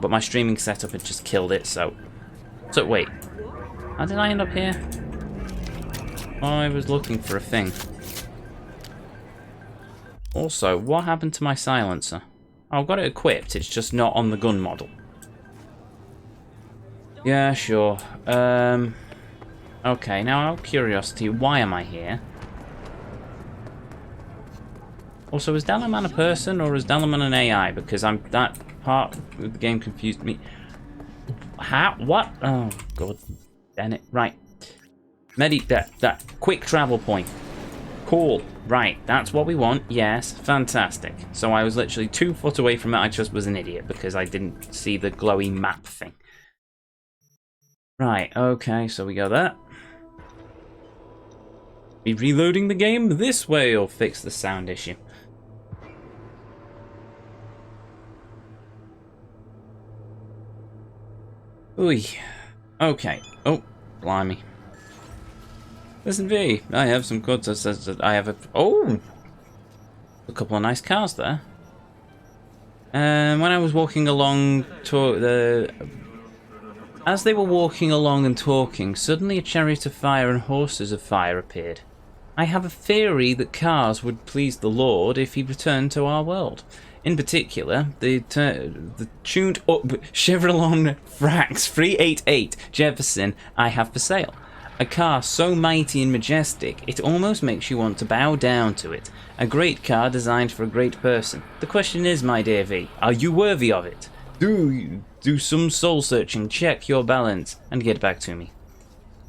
but my streaming setup had just killed it, so... So, wait. How did I end up here? Oh, I was looking for a thing. Also, what happened to my silencer? Oh, I've got it equipped, it's just not on the gun model. Yeah, sure. Okay, now out of curiosity, why am I here? Also, is Dalaman a person or is Dalaman an AI? Because that part of the game confused me. How? What? Oh, God. Damn it. Right. That quick travel point. Cool. Right. That's what we want. Yes. Fantastic. So I was literally 2 foot away from it. I just was an idiot because I didn't see the glowy map thing. Right. Okay. So we got that. Be reloading the game this way or fix the sound issue. Ooh. Okay. Oh, blimey. Listen, V, I have some goods. I have a... Oh! A couple of nice cars there. When I was walking along as they were walking along and talking, suddenly a chariot of fire and horses of fire appeared. I have a theory that cars would please the Lord if he returned to our world. In particular, the tuned up Chevrolet Frax 388 Jefferson I have for sale. A car so mighty and majestic, it almost makes you want to bow down to it. A great car designed for a great person. The question is, my dear V, are you worthy of it? Do some soul searching, check your balance, and get back to me.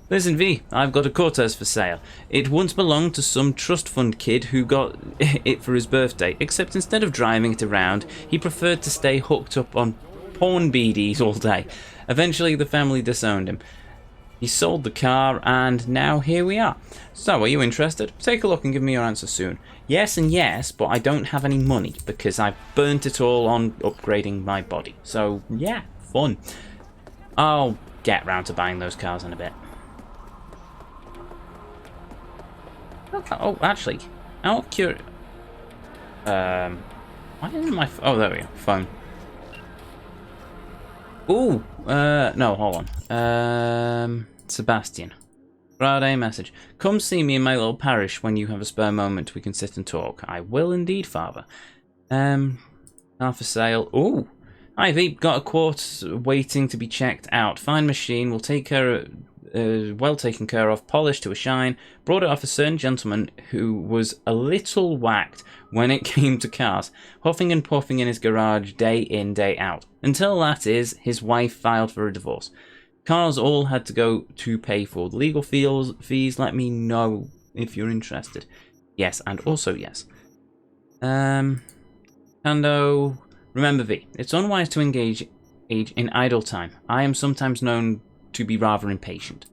Listen, V, I've got a Cortez for sale. It once belonged to some trust fund kid who got it for his birthday, except instead of driving it around, he preferred to stay hooked up on porn BDs all day. Eventually, the family disowned him. He sold the car, and now here we are. So, are you interested? Take a look and give me your answer soon. Yes and yes, but I don't have any money, because I've burnt it all on upgrading my body. So, yeah, fun. I'll get round to buying those cars in a bit. Oh, actually, out of curiosity... why isn't my... Oh, there we go, phone. Ooh, no, hold on. Sebastian. Friday message. Come see me in my little parish when you have a spare moment. We can sit and talk. I will indeed, father. Car for sale. Ooh. Hi, V. Got a quart waiting to be checked out. Fine machine. We'll take care well taken care of. Polished to a shine. Brought it off a certain gentleman who was a little whacked when it came to cars. Huffing and puffing in his garage day in, day out. Until that is, his wife filed for a divorce. Cars all had to go to pay for the legal fees. Let me know if you're interested. Yes, and also yes. Kando. Remember, V, it's unwise to engage in idle time. I am sometimes known to be rather impatient.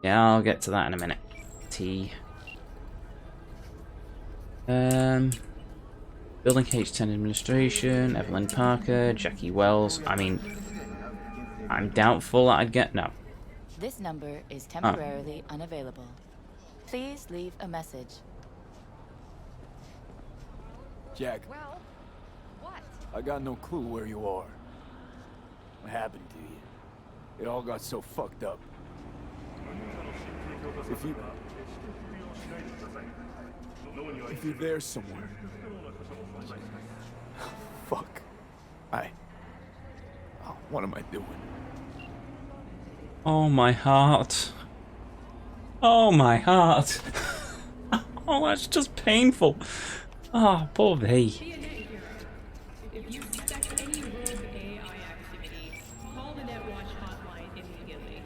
Yeah, I'll get to that in a minute. T. Building H10 administration, Evelyn Parker, Jackie Wells. I mean, I'm doubtful that I'd get... No. This number is temporarily unavailable. Please leave a message. Jack. Well, what? I got no clue where you are. What happened to you? It all got so fucked up. If you're there somewhere. Fuck. What am I doing? Oh, my heart. Oh, my heart. Oh, that's just painful. Oh, poor V. If you suspect any rogue AI activity, call the NetWatch hotline immediately.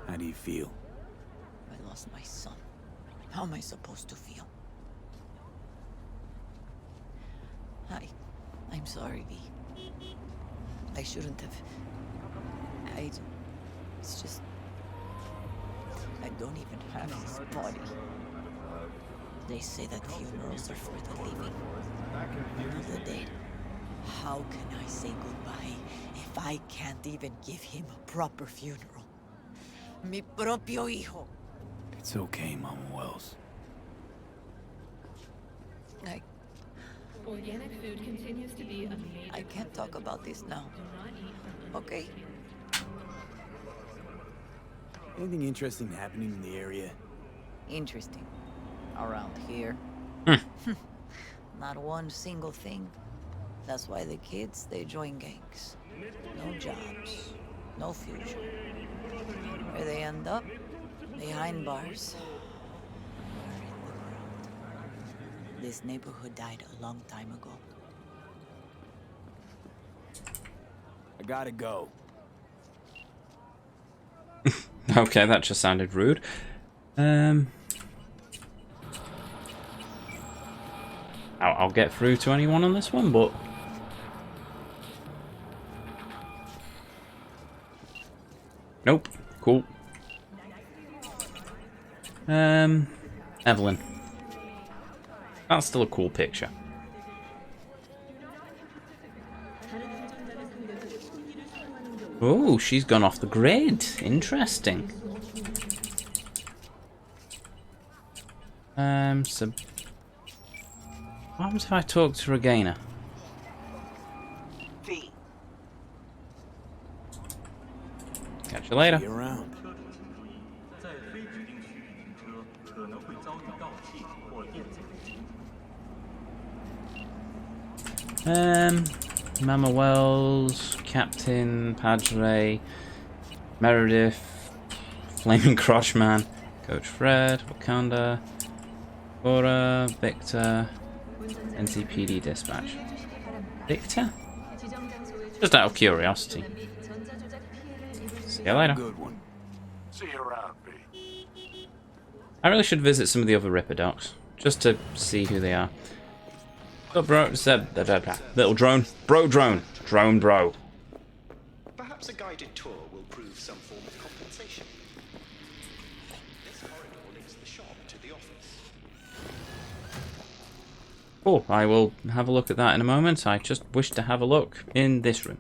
How do you feel? I lost my son. How am I supposed to feel? I'm sorry, V. I shouldn't have. It's just... I don't even have his body. They say that funerals are for the living, not the dead. How can I say goodbye if I can't even give him a proper funeral? Mi propio hijo. It's okay, Mama Wells. I, Organic food continues to be a major. I can't talk about this now. Do not eat from Okay? Anything interesting happening in the area? Interesting. Around here. Hmm. Not one single thing. That's why the kids, they join gangs. No jobs. No future. Where they end up? Behind bars. Where in the world? This neighborhood died a long time ago. I gotta go. Okay, that just sounded rude. I'll get through to anyone on this one, but nope. Cool. Evelyn. That's still a cool picture. Oh, she's gone off the grid. Interesting. So what happens if I talk to Regainer? Catch you later. See you around. Mama Wells, Captain, Padre, Meredith, Flaming Crushman, Coach Fred, Wakanda, Cora, Victor, NCPD Dispatch. Victor? Just out of curiosity. See you later. Good one. See you around, B. I really should visit some of the other Ripper docs, just to see who they are. Oh, bro, little drone. Bro drone. Drone bro. Perhaps a guided tour will prove some form of compensation. This corridor links the shop to the office. Oh, I will have a look at that in a moment. I just wish to have a look in this room.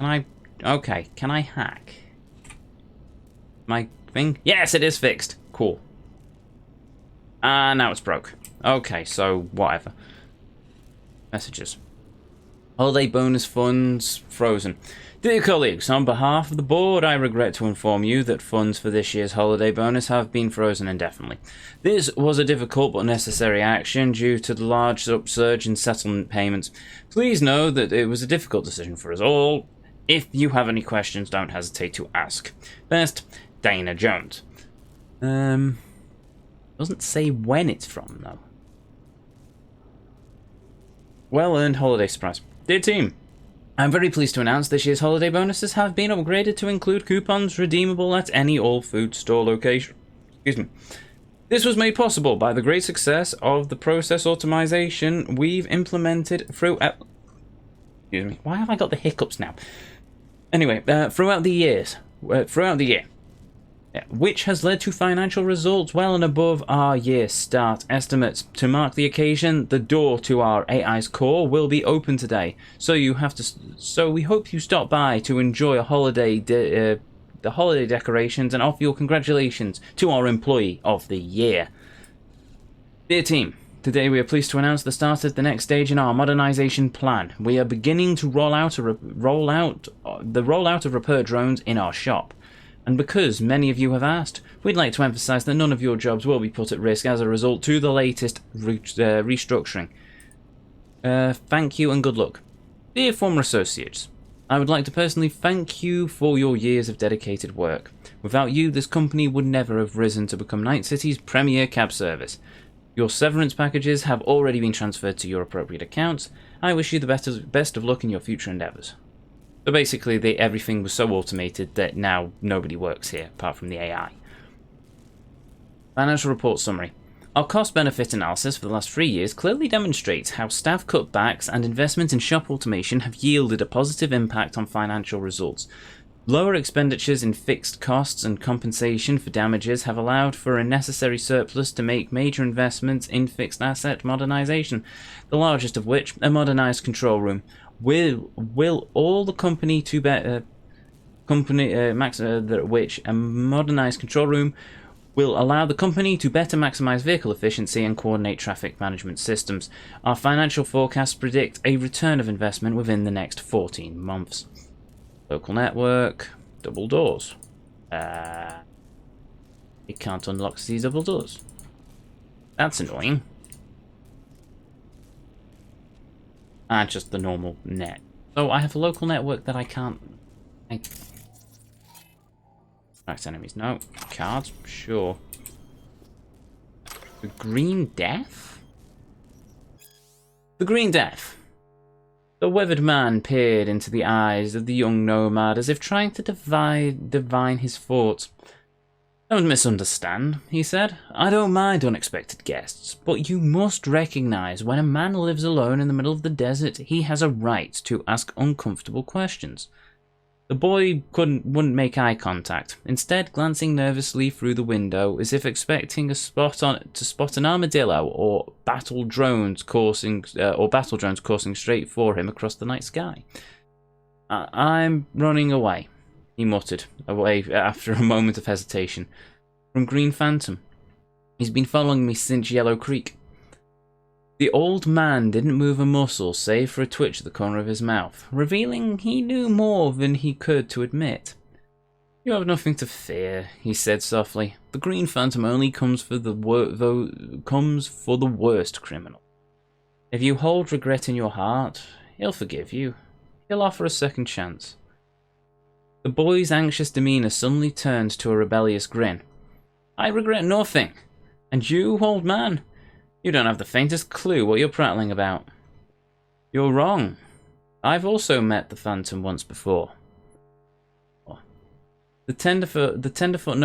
Can I... Okay, can I hack? My thing? Yes, it is fixed. Cool. Ah, now it's broke. Okay, so whatever. Messages. Holiday bonus funds frozen. Dear colleagues, on behalf of the board, I regret to inform you that funds for this year's holiday bonus have been frozen indefinitely. This was a difficult but necessary action due to the large upsurge in settlement payments. Please know that it was a difficult decision for us all. If you have any questions, don't hesitate to ask. Best, Dana Jones. Doesn't say when it's from, though. Well-earned holiday surprise. Dear team, I'm very pleased to announce this year's holiday bonuses have been upgraded to include coupons redeemable at any all-food store location. Excuse me. This was made possible by the great success of the process automation we've implemented throughout... Excuse me. Why have I got the hiccups now? Anyway, throughout the year, which has led to financial results well and above our year start estimates. To mark the occasion, the door to our AI's core will be open today. So we hope you stop by to enjoy a holiday, the holiday decorations, and offer your congratulations to our employee of the year. Dear team, today we are pleased to announce the start of the next stage in our modernization plan. We are beginning to roll out the rollout of repair drones in our shop. And because many of you have asked, we'd like to emphasize that none of your jobs will be put at risk as a result to the latest restructuring. Thank you and good luck. Dear former associates, I would like to personally thank you for your years of dedicated work. Without you, this company would never have risen to become Night City's premier cab service. Your severance packages have already been transferred to your appropriate accounts. I wish you the best of luck in your future endeavors. So basically, everything was so automated that now nobody works here, apart from the AI. Financial report summary. Our cost-benefit analysis for the last 3 years clearly demonstrates how staff cutbacks and investment in shop automation have yielded a positive impact on financial results. Lower expenditures in fixed costs and compensation for damages have allowed for a necessary surplus to make major investments in fixed asset modernization, the largest of which, a modernized control room. Will all the company to which a modernized control room will allow the company to better maximize vehicle efficiency and coordinate traffic management systems. Our financial forecasts predict a return of investment within the next 14 months. Local network, double doors. It can't unlock these double doors. That's annoying. And just the normal net. So I have a local network that I can't... Next enemies, no. Cards, sure. The Green Death? The Green Death. The withered man peered into the eyes of the young nomad as if trying to divine his thoughts. Don't misunderstand, he said. I don't mind unexpected guests, but you must recognize when a man lives alone in the middle of the desert, he has a right to ask uncomfortable questions. The boy wouldn't make eye contact, instead glancing nervously through the window as if expecting to spot an armadillo or battle drones coursing straight for him across the night sky. I'm running away, he muttered, away after a moment of hesitation. From Green Phantom. He's been following me since Yellow Creek. The old man didn't move a muscle save for a twitch at the corner of his mouth, revealing he knew more than he could to admit. You have nothing to fear, he said softly. The Green Phantom only comes for the worst criminal. If you hold regret in your heart, he'll forgive you. He'll offer a second chance. The boy's anxious demeanor suddenly turned to a rebellious grin. I regret nothing. And you, old man? You don't have the faintest clue what you're prattling about. You're wrong. I've also met the Phantom once before. The tenderfoot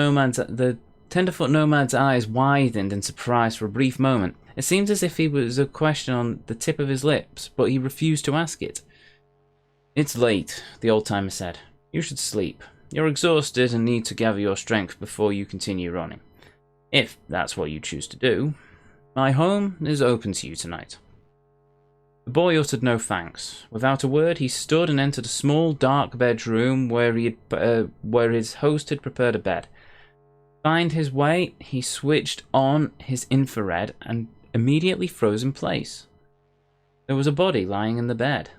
nomad's eyes widened in surprise for a brief moment. It seemed as if he was a question on the tip of his lips, but he refused to ask it. It's late, the old-timer said. You should sleep. You're exhausted and need to gather your strength before you continue running. If that's what you choose to do. My home is open to you tonight. The boy uttered no thanks. Without a word, he stood and entered a small, dark bedroom where his host had prepared a bed. To find his way, he switched on his infrared and immediately froze in place. There was a body lying in the bed.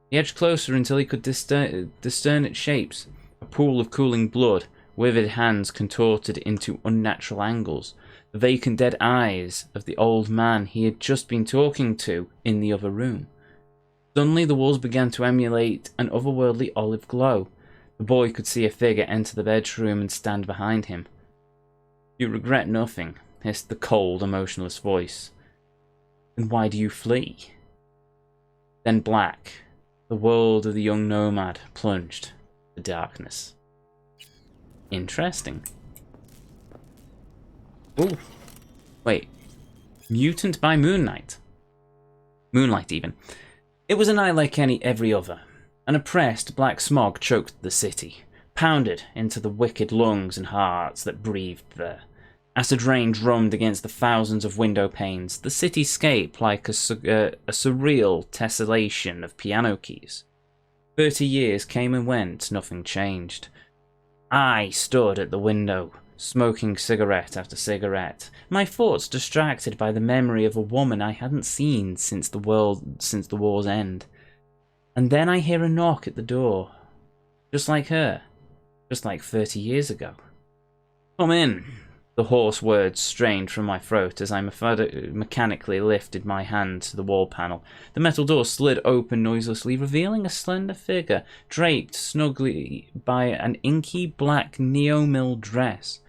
He edged closer until he could discern its shapes. A pool of cooling blood, withered hands contorted into unnatural angles. The vacant dead eyes of the old man he had just been talking to in the other room. Suddenly the walls began to emulate an otherworldly olive glow. The boy could see a figure enter the bedroom and stand behind him. You regret nothing, hissed the cold, emotionless voice. Then why do you flee? Then black, the world of the young nomad, plunged to darkness. Interesting. Ooh. Wait. Mutant by Moonlight. Moonlight, even. It was a night like every other. An oppressed black smog choked the city, pounded into the wicked lungs and hearts that breathed there. Acid rain drummed against the thousands of window panes, the cityscape like a surreal tessellation of piano keys. 30 years came and went, nothing changed. I stood at the window, smoking cigarette after cigarette, my thoughts distracted by the memory of a woman I hadn't seen since the war's end. And then I hear a knock at the door. Just like her. Just like 30 years ago. Come in. The hoarse words strained from my throat as I mechanically lifted my hand to the wall panel. The metal door slid open noiselessly, revealing a slender figure draped snugly by an inky black neo-mill dress.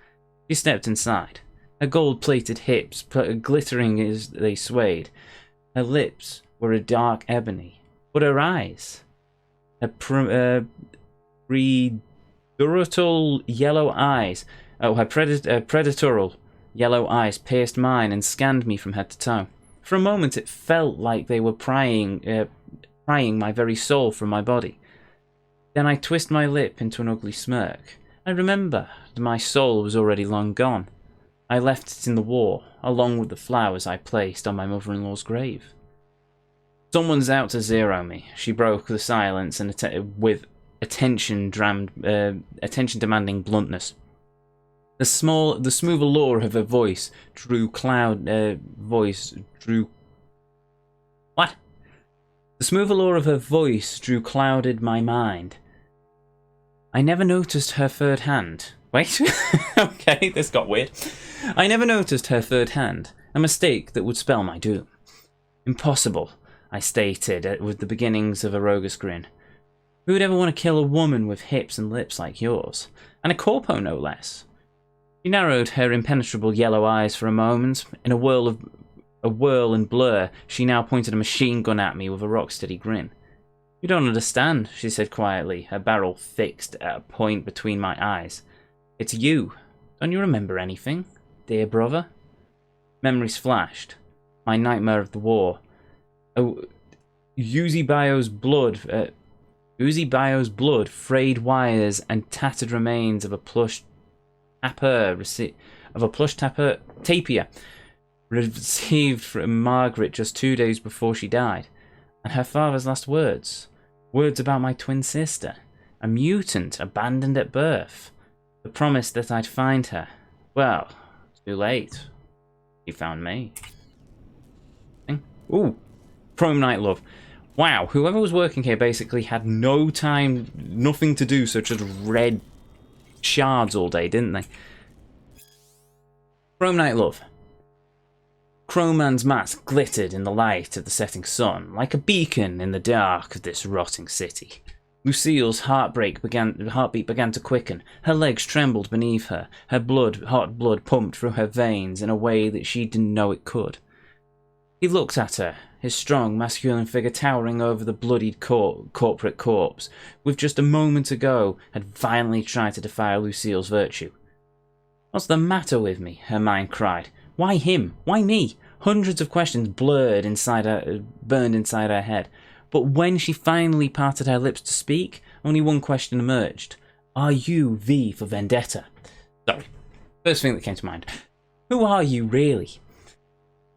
She stepped inside, her gold-plated hips glittering as they swayed. Her lips were a dark ebony, but her eyes, her predatoral yellow eyes, her predatorial yellow eyes pierced mine and scanned me from head to toe. For a moment it felt like they were prying my very soul from my body. Then I twisted my lip into an ugly smirk. I remember that my soul was already long gone. I left it in the war, along with the flowers I placed on my mother-in-law's grave. Someone's out to zero me, she broke the silence with attention-demanding bluntness. The smooth allure of her voice drew What? The smooth allure of her voice clouded my mind. I never noticed her third hand. Wait. Okay, this got weird. I never noticed her third hand. A mistake that would spell my doom. Impossible, I stated with the beginnings of a roguish grin. Who would ever want to kill a woman with hips and lips like yours? And a corpo, no less. She narrowed her impenetrable yellow eyes for a moment. In a whirl and blur, she now pointed a machine gun at me with a rock-steady grin. You don't understand, she said quietly, her barrel fixed at a point between my eyes. It's you. Don't you remember anything, dear brother? Memories flashed. My nightmare of the war. Oh, Eusebio's blood, frayed wires, and tattered remains of a plush tapir received from Margaret just 2 days before she died, and her father's last words about my twin sister, a mutant abandoned at birth, the promise that I'd find her. Well, too late. He found me. Ooh, prom night, love. Wow, whoever was working here basically had nothing to do, such as read shards all day, didn't they? Prom night, love. Crowman's mask glittered in the light of the setting sun, like a beacon in the dark of this rotting city. Lucille's heartbeat began to quicken. Her legs trembled beneath her. Her hot blood pumped through her veins in a way that she didn't know it could. He looked at her, his strong, masculine figure towering over the bloodied corporate corpse, which just a moment ago had violently tried to defy Lucille's virtue. What's the matter with me? Her mind cried. Why him? Why me? Hundreds of questions burned inside her head. But when she finally parted her lips to speak, only one question emerged. Are you V for Vendetta? Sorry. First thing that came to mind. Who are you, really?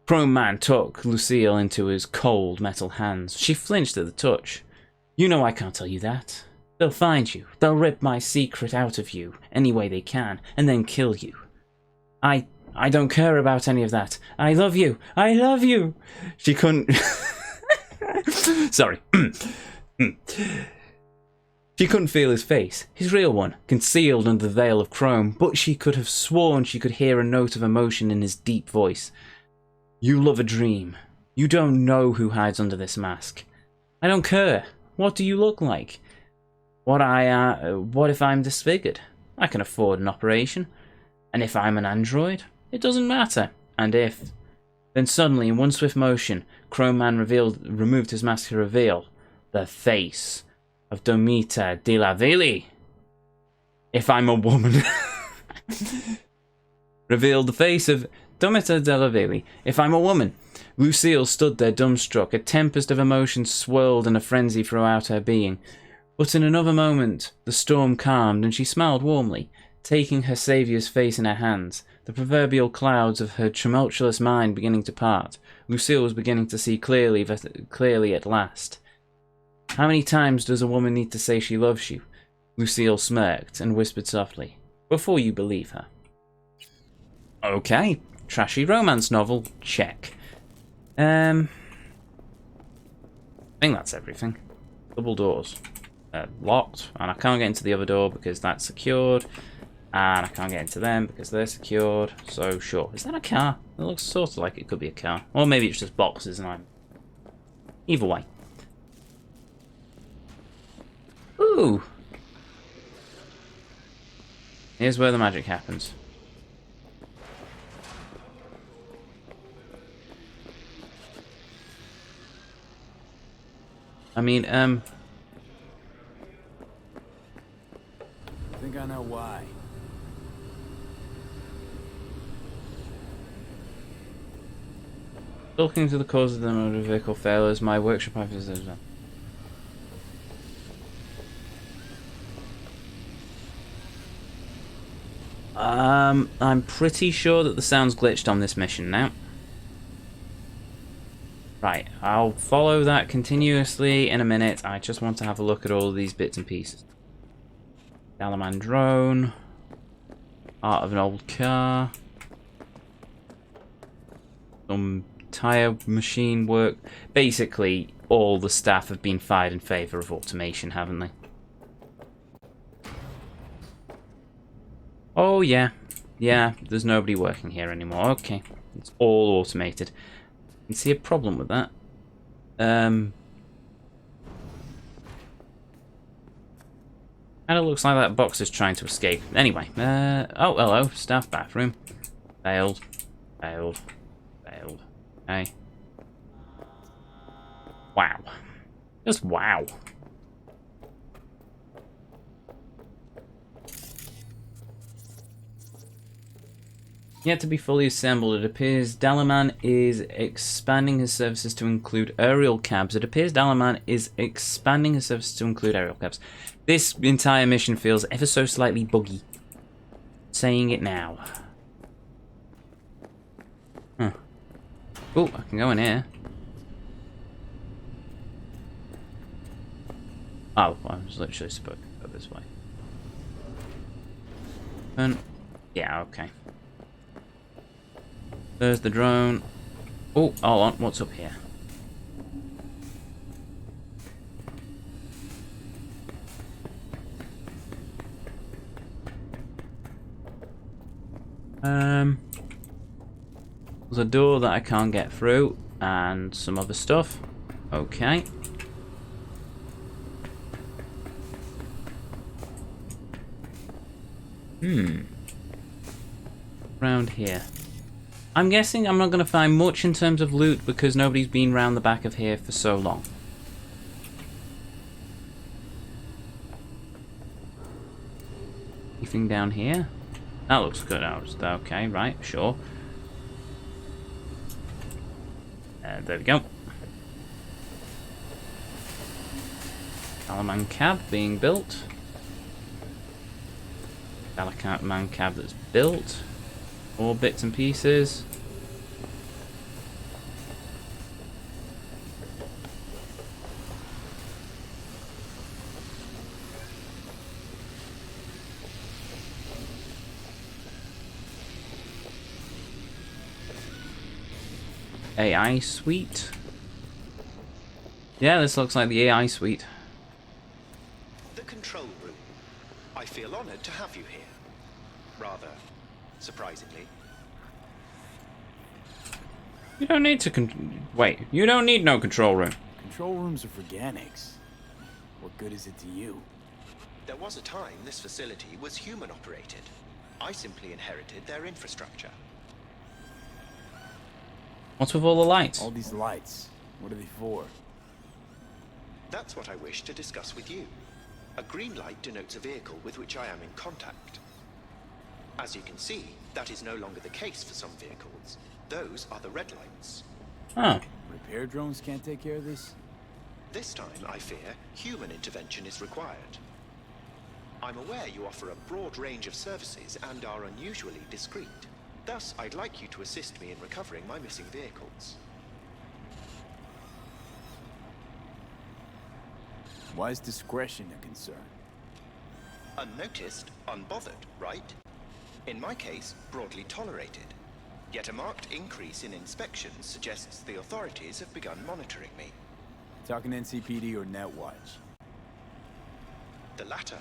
Chrome Man took Lucille into his cold metal hands. She flinched at the touch. You know I can't tell you that. They'll find you. They'll rip my secret out of you any way they can, and then kill you. I don't care about any of that. I love you. I love you. She couldn't... Sorry. She couldn't feel his face, his real one, concealed under the veil of chrome, but she could have sworn she could hear a note of emotion in his deep voice. You love a dream. You don't know who hides under this mask. I don't care. What do you look like? What if I'm disfigured? I can afford an operation. And if I'm an android? It doesn't matter. And if... Then suddenly, in one swift motion, Chrome Man removed his mask to reveal the face of Domita de la Ville. If I'm a woman. Revealed the face of Domita de la Ville. If I'm a woman. Lucille stood there dumbstruck. A tempest of emotions swirled in a frenzy throughout her being. But in another moment, the storm calmed and she smiled warmly, taking her saviour's face in her hands, the proverbial clouds of her tumultuous mind beginning to part. Lucille was beginning to see clearly at last. How many times does a woman need to say she loves you? Lucille smirked and whispered softly, before you believe her. Okay, trashy romance novel, check. I think that's everything. Double doors. Locked, and I can't get into the other door because that's secured, and I can't get into them because they're secured, so sure. Is that a car? It looks sort of like it could be a car. Or maybe it's just boxes and I'm... Either way. Ooh! Here's where the magic happens. I mean, I think I know why. looking to the cause of the motor vehicle failures, my workshop office as well. I'm pretty sure that the sound's glitched on this mission now. Right, I'll follow that continuously in a minute. I just want to have a look at all of these bits and pieces. Galaman drone. Part of an old car. Some tire machine work. Basically, all the staff have been fired in favour of automation, haven't they? Oh, yeah. Yeah, there's nobody working here anymore. Okay. It's all automated. I can see a problem with that. Kind of looks like that box is trying to escape. Anyway, oh, hello. Staff bathroom. Failed. Failed. Failed. Okay. Wow. Just wow. Yet to be fully assembled, it appears Dalaman is expanding his services to include aerial cabs. It appears Dalaman is expanding his services to include aerial cabs. This entire mission feels ever so slightly buggy. Saying it now. Huh. Oh, I can go in here. Oh, I was literally supposed to go this way. And yeah, okay. There's the drone. Oh, hold on. What's up here? There's a door that I can't get through, and some other stuff. Okay. Around here. I'm guessing I'm not going to find much in terms of loot because nobody's been round the back of here for so long. Anything down here? That looks good. Okay, right, sure. There we go. Dalaman cab being built. Dalaman cab that's built. All bits and pieces. AI suite. Yeah, this looks like the AI suite. The control room. I feel honored to have you here. Rather surprisingly. You don't need to wait, you don't need no control room. Control rooms are for organics. What good is it to you? There was a time this facility was human operated. I simply inherited their infrastructure. What's with all the lights? All these lights, what are they for? That's what I wish to discuss with you. A green light denotes a vehicle with which I am in contact. As you can see, that is no longer the case for some vehicles. Those are the red lights. Huh. Repair drones can't take care of this? This time, I fear, human intervention is required. I'm aware you offer a broad range of services and are unusually discreet. Thus, I'd like you to assist me in recovering my missing vehicles. Why is discretion a concern? Unnoticed, unbothered, right? In my case, broadly tolerated. Yet a marked increase in inspections suggests the authorities have begun monitoring me. Talking NCPD or Netwatch? The latter.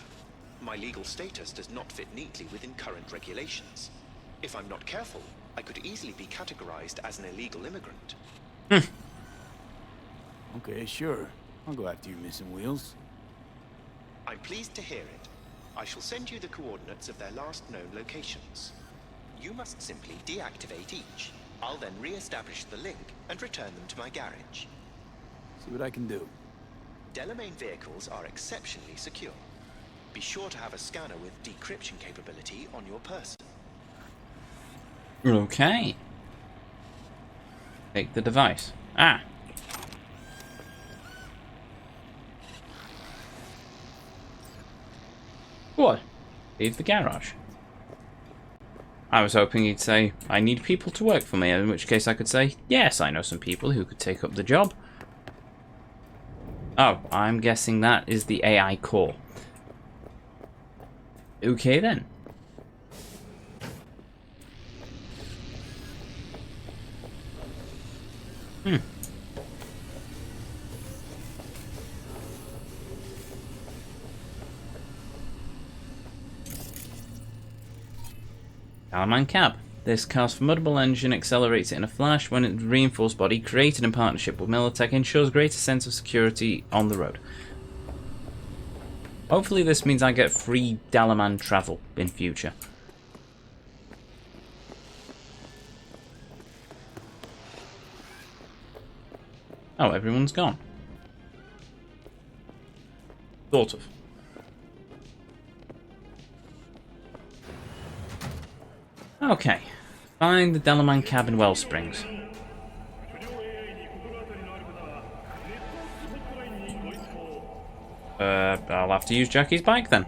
My legal status does not fit neatly within current regulations. If I'm not careful, I could easily be categorized as an illegal immigrant. Okay, sure. I'll go after you missing wheels. I'm pleased to hear it. I shall send you the coordinates of their last known locations. You must simply deactivate each. I'll then re-establish the link and return them to my garage. See what I can do. Delamain vehicles are exceptionally secure. Be sure to have a scanner with decryption capability on your person. Okay. Take the device. Ah. What? Leave the garage. I was hoping he'd say, I need people to work for me, in which case I could say, yes, I know some people who could take up the job. Oh, I'm guessing that is the AI core. Okay then. Alaman cab. This car's formidable engine accelerates it in a flash when its reinforced body, created in partnership with Militech, ensures greater sense of security on the road. Hopefully this means I get free Dalaman travel in future. Oh, everyone's gone. Sort of. Okay. Find the Dalaman cab in Wellsprings. I'll have to use Jackie's bike then.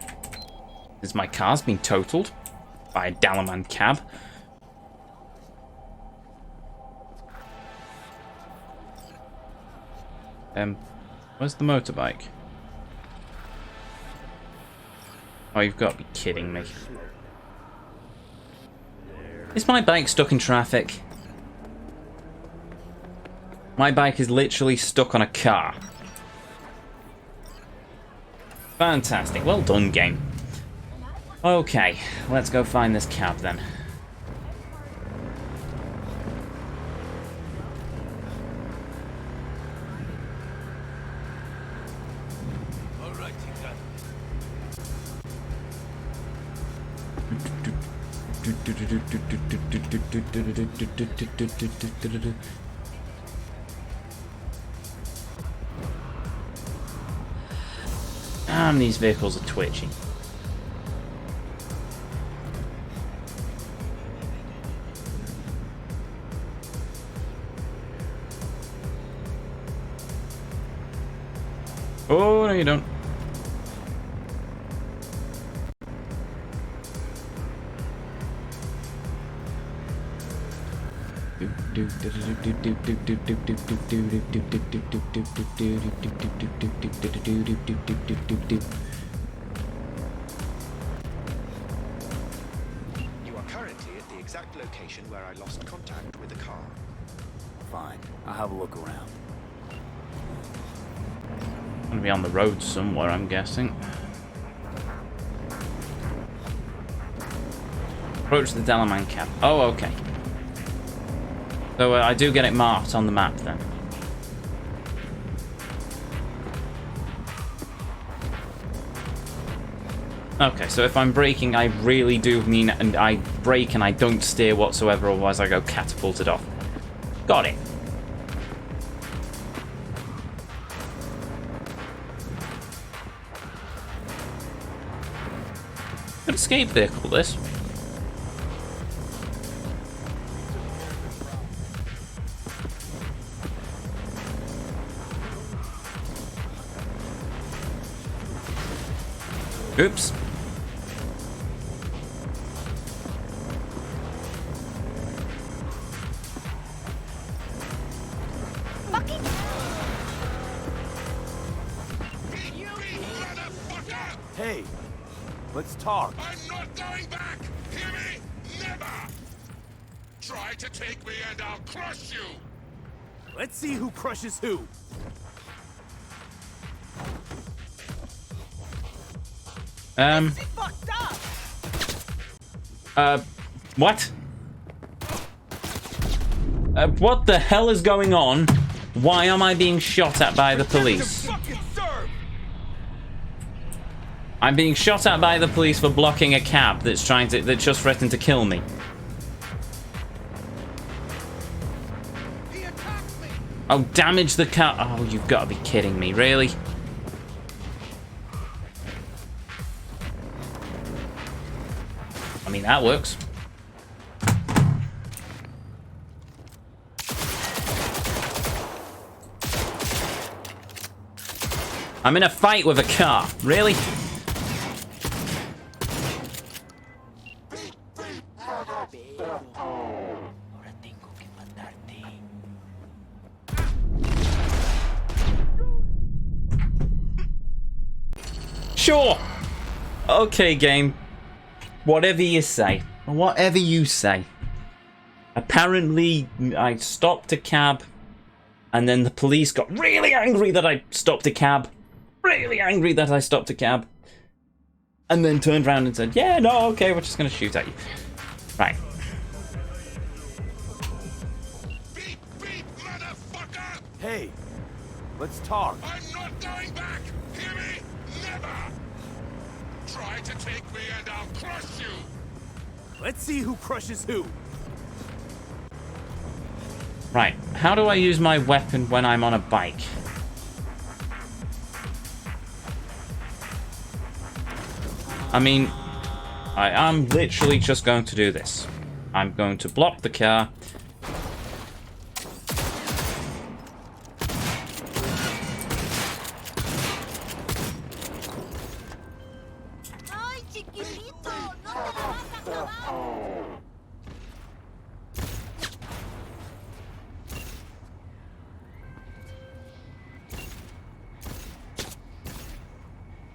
Since my car's been totaled by a Dalaman cab. Where's the motorbike? Oh, you've got to be kidding me. Is my bike stuck in traffic? My bike is literally stuck on a car. Fantastic. Well done, game. Okay, let's go find this cab then. Damn, these vehicles are twitchy. Oh, no you don't. You are currently at the exact location where I lost contact with the car. Fine. I'll have a look around. Gonna be on the road somewhere, I'm guessing. Approach the Dalaman cab. Oh, okay. So I do get it marked on the map then. Okay, so if I'm braking, I really do mean and I brake and I don't steer whatsoever, otherwise I go catapulted off. Got it. Good escape vehicle, this. Oops. Hey, let's talk. I'm not going back! Hear me? Never! Try to take me and I'll crush you! Let's see who crushes who. What? What the hell is going on? Why am I being shot at by the police? I'm being shot at by the police for blocking a cab that just threatened to kill me. Oh, damage the car. Oh, you've got to be kidding me, really? I mean, that works. I'm in a fight with a car. Really? Sure. Okay, game. Whatever you say. Whatever you say. Apparently, I stopped a cab And then the police got really angry that I stopped a cab. Really angry that I stopped a cab. And then turned around and said, yeah, no, okay, we're just going to shoot at you. Right. Beep, beep, motherfucker! Hey, let's talk. I'm not going back! Hear me? Never! Try to take me and I'll crush you! Let's see who crushes who. Right. How do I use my weapon when I'm on a bike? I mean, I am literally just going to do this. I'm going to block the car.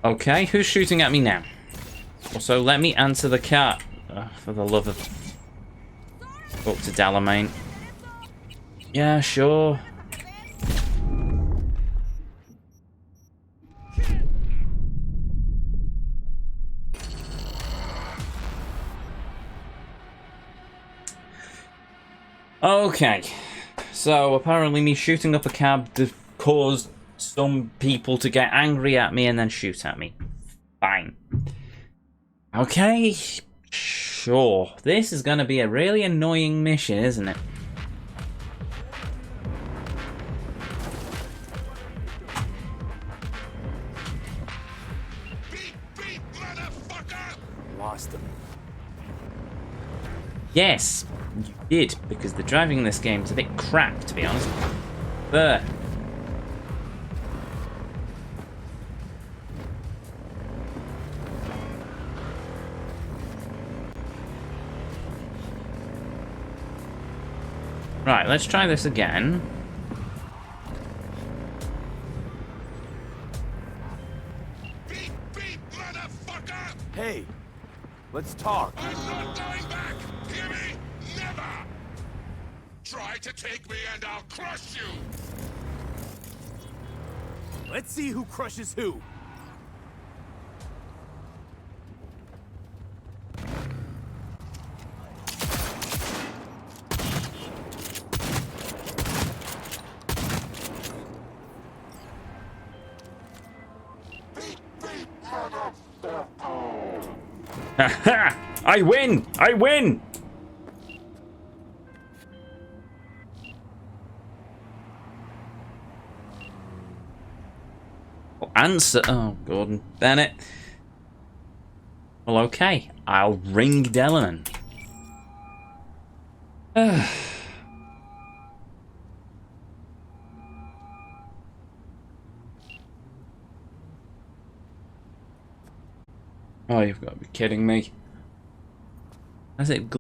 Okay, who's shooting at me now? Also, let me answer the car. For the love of... Up to Dalamain. Yeah, sure. Okay. So, apparently me shooting up a cab caused some people to get angry at me and then shoot at me. Fine. Okay, sure. This is going to be a really annoying mission, isn't it? Beep, beep, motherfucker! Lost him. Yes, you did, because the driving in this game is a bit crap, to be honest. But... Right, let's try this again. Beep, beep, motherfucker! Hey, let's talk. I'm not going back! Hear me? Never! Try to take me and I'll crush you! Let's see who crushes who. Haha! I win! I win! Answer. Oh, Gordon Bennett. Well, okay. I'll ring Delamain. Oh, you've got to be kidding me. That's it.